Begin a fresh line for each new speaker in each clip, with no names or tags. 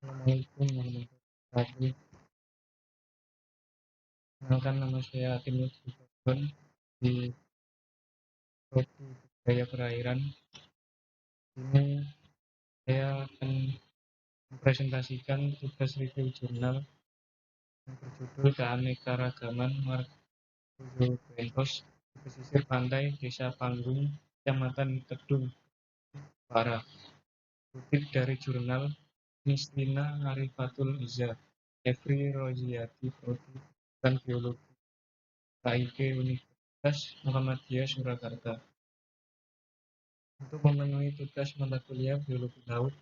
Assalamualaikum warahmatullahi wabarakatuh. Perkenalkan nama saya Timur Sukabun di Prodi Budaya Perairan. Ini saya akan mempresentasikan tugas review jurnal yang berjudul Keanekaragaman Margojo Bentos di Pesisir Pantai Desa Panggung, Kecamatan Kedung, Barat. Kutip dari jurnal Nisrina Arifatul Iza, Efri Roziati Prodi dan Biologi KIP Universitas Muhammadiyah Surakarta. Untuk memenuhi tugas mata kuliah Biologi Laut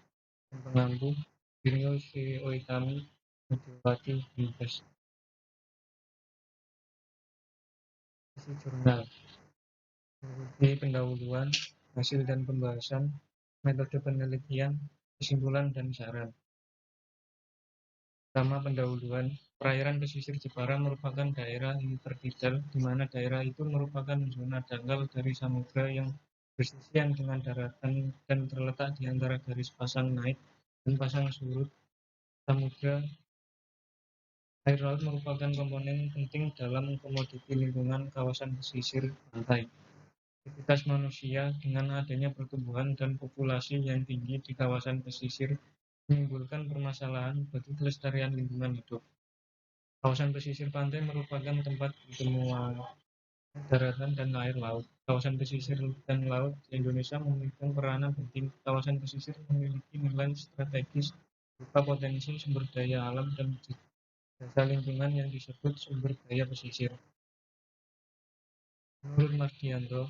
dan Pengampu, Beliau CEO kami Mediawati Bintas. Isi jurnal meliputi pendahuluan, hasil dan pembahasan, metode penelitian, kesimpulan dan saran. Pertama, pendahuluan. Perairan pesisir Jepara merupakan daerah yang tertinggal, di mana daerah itu merupakan zona dangkal dari samudra yang bersisian dengan daratan dan terletak di antara garis pasang naik dan pasang surut samudra. Air laut merupakan komponen penting dalam komoditi lingkungan kawasan pesisir pantai. Aktivitas manusia dengan adanya pertumbuhan dan populasi yang tinggi di kawasan pesisir menimbulkan permasalahan bagi kelestarian lingkungan hidup. Kawasan pesisir pantai merupakan tempat pertemuan daratan dan air laut. Kawasan pesisir dan laut di Indonesia memiliki peranan penting. Kawasan pesisir memiliki nilai strategis berupa potensi sumber daya alam dan jasa lingkungan yang disebut sumber daya pesisir. Menurut Mardianto,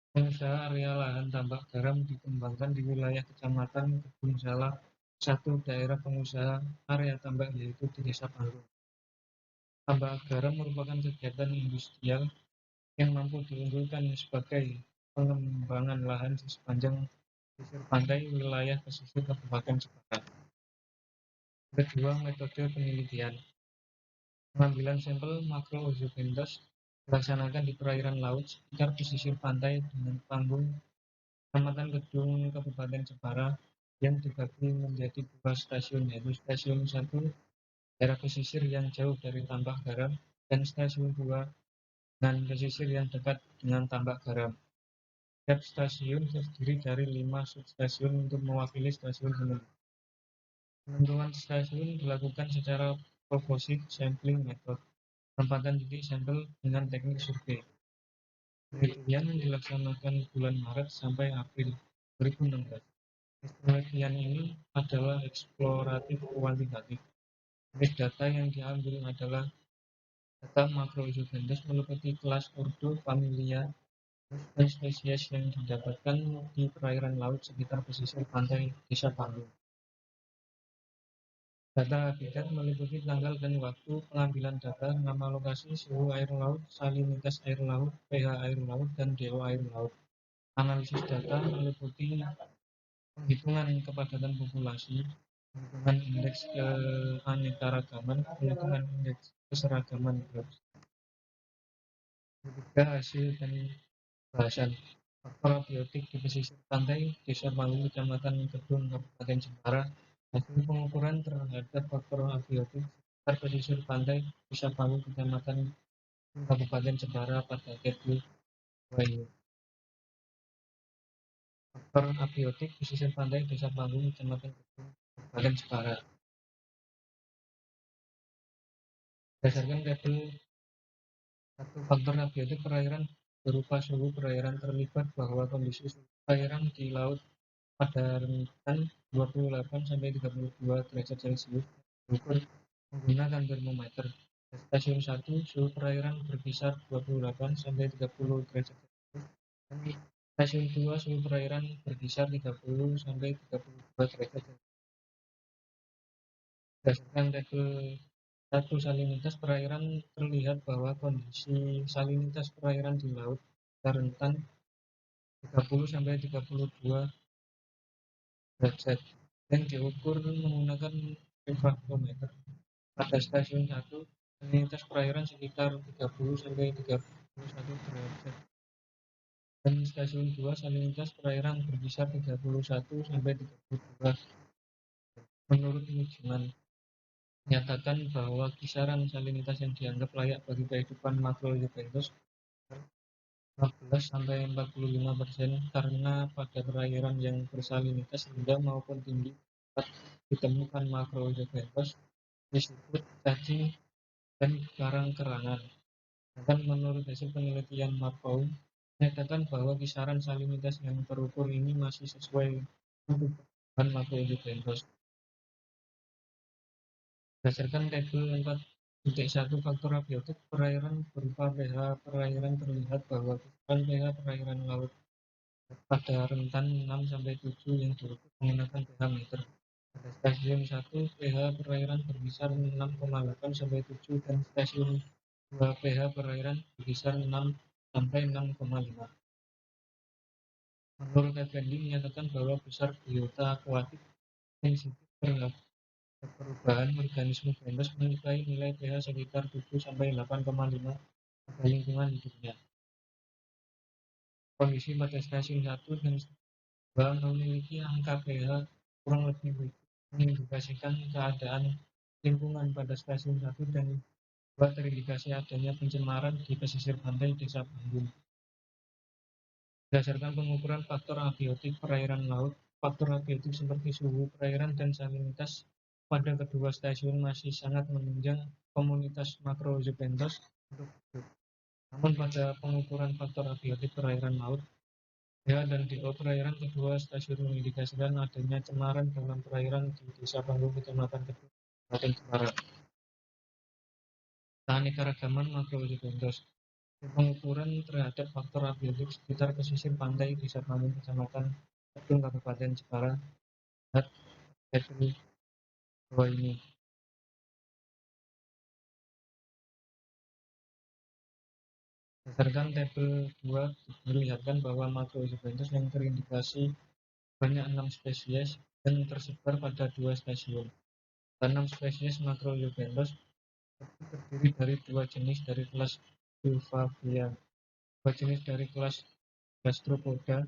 pengusaha area lahan tambak garam dikembangkan di wilayah Kecamatan Kedung Salah, satu daerah pengusaha area tambak yaitu di Desa Panggung. Tambak garam merupakan kegiatan industrial yang mampu diunggulkan sebagai pengembangan lahan di sepanjang pesisir pantai wilayah pesisir Kabupaten Jepara. Kedua, metode penelitian. Pengambilan sampel makroozoobentos dilaksanakan di perairan laut sekitar pesisir pantai dengan Panggung, Kecamatan Kedung, Kabupaten Jepara yang dibagi menjadi dua stasiun, yaitu stasiun 1 daerah pesisir yang jauh dari tambak garam dan stasiun 2 dengan pesisir yang dekat dengan tambak garam. Setiap stasiun terdiri dari 5 substasiun untuk mewakili stasiun hulu. Penentuan stasiun dilakukan secara proposit sampling method, penempatan titik sampel dengan teknik survei. Penelitian dilaksanakan bulan Maret sampai April 2016. Penelitian ini adalah eksploratif kuantitatif. Jenis data yang diambil adalah data makroizoobentos meliputi kelas ordo, familia, dan spesies yang didapatkan di perairan laut sekitar pesisir pantai Desa Panggung. Data habitat meliputi tanggal dan waktu pengambilan data, nama lokasi, suhu air laut, salinitas air laut, pH air laut, dan DO air laut. Analisis data meliputi penghitungan kepadatan populasi, penghitungan indeks keanekaragaman, penghitungan indeks keseragaman. Ketiga, hasil dan bahasan. Faktor abiotik di pesisir pantai Desa Panggung, Kecamatan Kedung, Kabupaten Jepara. Hasil pengukuran terhadap faktor abiotik sekitar pesisir pantai Desa Panggung, Kecamatan Kabupaten Jepara pada Februari 2. Faktor abiotik pesisir pantai Desa Panggung, Kecamatan Kedung, Kabupaten Jepara. Berdasarkan tabel 1, faktor abiotik perairan berupa suhu perairan terlibat bahwa kondisi suhu perairan di laut pada rentan 28-32 derajat Celcius diukur menggunakan termometer. Stasiun 1 suhu perairan berkisar 28-30 derajat Celcius dan stasiun 2 suhu perairan berkisar 30-32 derajat Celcius. Berdasarkan tabel 1 salinitas perairan terlihat bahwa kondisi salinitas perairan di laut pada rentan 30-32 derajat dan diukur menggunakan refraktometer. Pada stasiun 1, salinitas perairan sekitar 30-31 derajat dan stasiun 2 salinitas perairan berkisar 31-32 Menurut Nujman, menyatakan bahwa kisaran salinitas yang dianggap layak bagi kehidupan makroelementos 15–45% karena pada perairan yang bersalinitas rendah maupun tinggi dapat ditemukan makroelementos disebut cacing dan karang kerangan. Dan menurut hasil penelitian Markov, menyatakan bahwa kisaran salinitas yang terukur ini masih sesuai untuk bahan makroelementos. Berdasarkan tabel 4.1 faktor abiotik perairan berupa pH perairan terlihat bahwa kisaran pH perairan laut pada rentan 6–7 yang diukur menggunakan pH meter. Pada stasiun 1, pH perairan berkisar 6,8–7 dan stasiun 2 pH perairan berkisar 6–6,5. Menurut Effendi menyatakan bahwa besar biota akuatik sensitif terhadap perubahan organisme bebas menyukai nilai pH sekitar 7–8,5 pada lingkungan hidupnya. Kondisi pada stasiun 1 dan 2 memiliki angka pH kurang lebih mengindikasikan keadaan lingkungan pada stasiun 1 dan 2 terindikasi adanya pencemaran di pesisir pantai Desa Panggung. Berdasarkan pengukuran faktor abiotik perairan laut, faktor abiotik seperti suhu perairan dan salinitas pada kedua stasiun masih sangat menunjang komunitas makrozobentos untuk hidup. Namun pada pengukuran faktor abiotik perairan laut, pH dan DO perairan kedua stasiun mengindikasikan adanya cemaran dalam perairan di Desa Panggung, Kecamatan Kedung, Kabupaten Jepara. Keanekaragaman makrozobentos. Pengukuran terhadap faktor abiotik sekitar pesisir pantai Desa Panggung, Kecamatan Kedung, Kabupaten Jepara, tabel bawah ini. Berdasarkan tabel 2 diperlihatkan bahwa makrozobentos yang terindikasi banyak 6 spesies dan tersebar pada 2 stasiun. 6 spesies makrozobentos terdiri dari 2 jenis dari kelas Duvavia, 2 jenis dari kelas Gastropoda,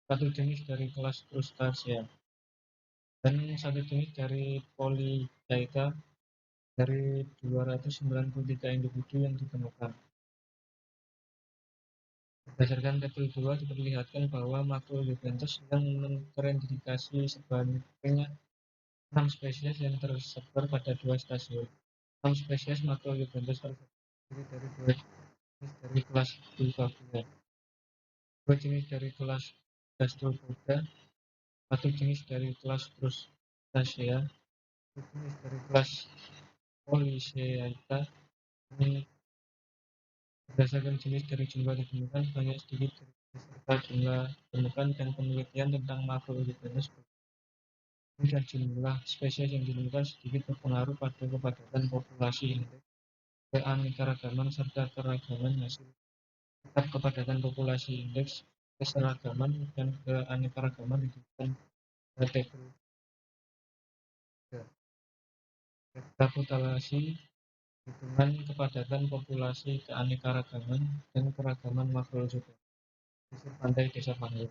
1 jenis dari kelas Crustacea, dan 1 jenis dari Polychaeta dari 293 individu yang ditemukan. Berdasarkan tabel 2 diperlihatkan bahwa makrozobentos yang terindikasi sebanyak 6 spesies yang tersebar pada 2 stasiun. 6 spesies makrozobentos tersebut terdiri dari 2 jenis dari kelas Duvavia, 2 jenis dari kelas Gastropoda, 1 jenis dari kelas Crustacea, 1 jenis dari kelas Polychaeta. Berdasarkan jenis dari jumlah ditemukan banyak sedikit dari serta jumlah ditemukan dan penelitian tentang makrozobentos dan jumlah spesies yang ditemukan sedikit berpengaruh pada kepadatan populasi, indeks keanekaragaman serta keragaman hasil. Tetap kepadatan populasi, indeks keseragaman dan keanekaragaman ditentukan pada tabel 3. Rekapitulasi hitungan kepadatan populasi, keanekaragaman dan keragaman makrozobentos pesisir pantai Desa Panggung.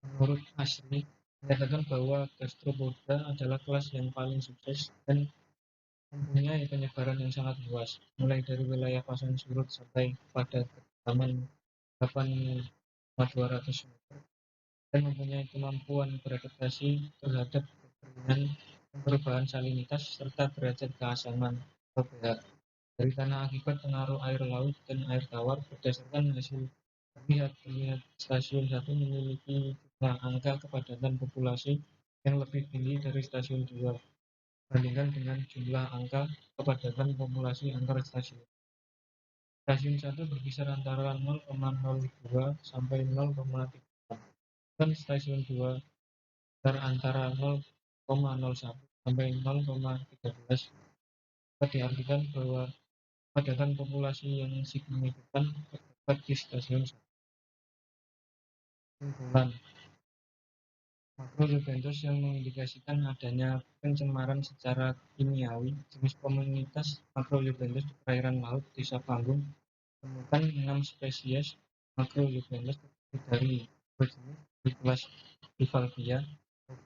Menurut Asri, menyatakan bahwa Gastropoda adalah kelas yang paling sukses dan mempunyai penyebaran yang sangat luas, mulai dari wilayah pasang surut sampai pada kedalaman 8,200 meter, dan mempunyai kemampuan beradaptasi terhadap kekeringan dan perubahan salinitas serta derajat keasaman atau pH dari tanah akibat pengaruh air laut dan air tawar. Berdasarkan hasil terlihat stasiun 1 memiliki jumlah angka kepadatan populasi yang lebih tinggi dari stasiun 2 dibandingkan dengan jumlah angka kepadatan populasi antar stasiun. Stasiun 1 berkisar antara 0,02 sampai 0,3 dan stasiun 2 berkisar antara 0,01 sampai 0,13. Dapat diartikan bahwa kepadatan populasi yang signifikan terdapat di stasiun 1. Kesimpulan, makrozobentos yang mengindikasikan adanya pencemaran secara kimiawi. Jenis komunitas makrozobentos di perairan laut Desa Panggung ditemukan 6 spesies makrozobentos dari dua jenis di kelas Bivalvia,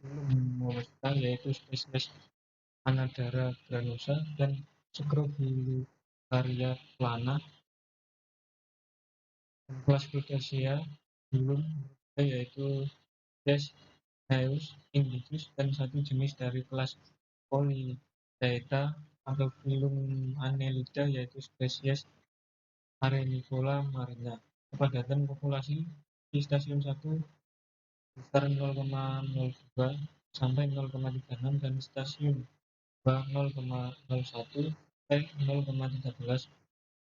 Filum mollusca yaitu spesies Anadara granusa dan Scrophularia plana, dan kelas Crustacea Filum yaitu spesies Haius indicus dan satu jenis dari kelas Polychaeta atau Filum Annelida yaitu spesies Arenicola marina. Kepadatan populasi di stasiun 1 sebesar 0,02 sampai 0,36 dan stasiun 2 0,01 sampai 0,13.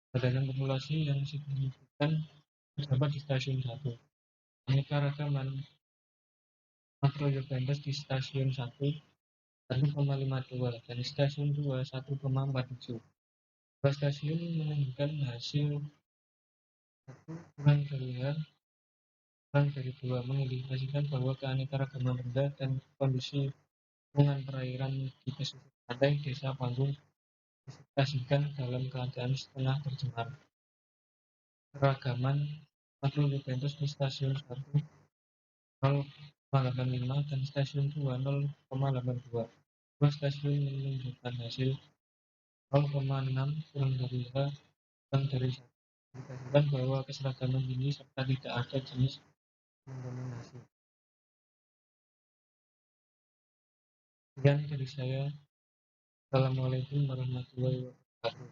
Kepadatan populasi yang signifikan terdapat di stasiun 1. Keanekaragaman Macroleucadus di stasiun 1 1,52 dan stasiun 2 1,47. Dua stasiun menunjukkan hasil 1 kurang dari H kurang dari 2, mengindikasikan bahwa keanekaragaman rendah dan kondisi lingkungan perairan di pesisir pantai Desa Panggung disubstansikan dalam keadaan setengah tercemar. Keragaman Macroleucadus di stasiun 1 0,85 dan stasiun 2 0,82. Dua stasiun menunjukkan hasil 0,6 kurang dari H kurang dari 1, mengindikasikan bahwa keseragaman ini serta tidak ada jenis mendominasi. Sekian dari saya. Assalamualaikum warahmatullahi wabarakatuh.